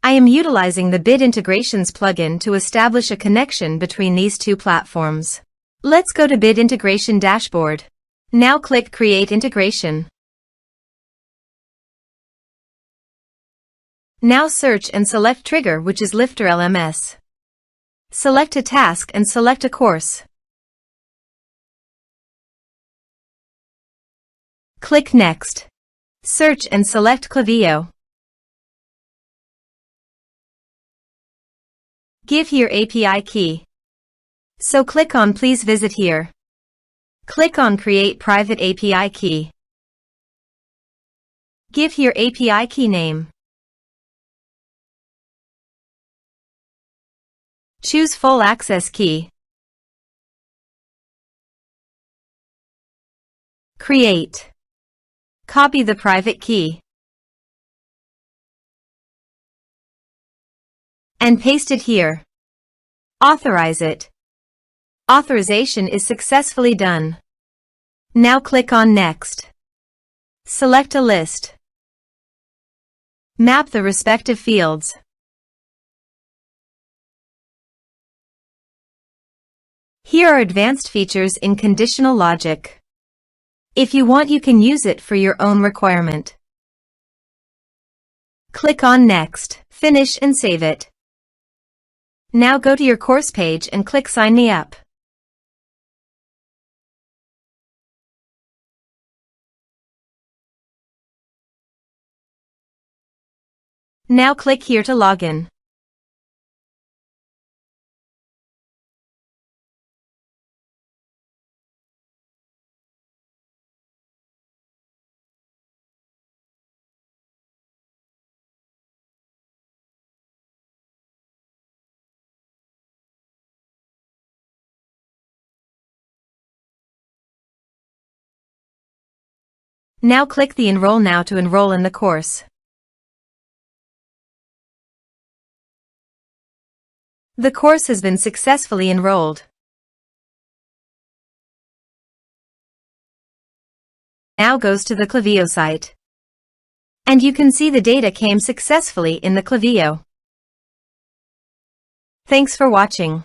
I am utilizing the Bid Integrations plugin to establish a connection between these two platforms. Let's go to Bid Integration Dashboard. Now click Create Integration. Now search and select Trigger, which is LifterLMS. Select a task and select a course. Click Next. Search and select Klaviyo. Give here API key. So click on Please visit here. Click on Create private API key. Give here API key name. Choose Full Access Key. Create. Copy the private key. And paste it here. Authorize it. Authorization is successfully done. Now click on Next. Select a list. Map the respective fields. Here are advanced features in conditional logic. If you want, you can use it for your own requirement. Click on Next, finish and save it. Now go to your course page and click Sign Me Up. Now click here to log in. Now click the Enroll Now to enroll in the course. The course has been successfully enrolled. Now goes to the Klaviyo site. And you can see the data came successfully in the Klaviyo. Thanks for watching.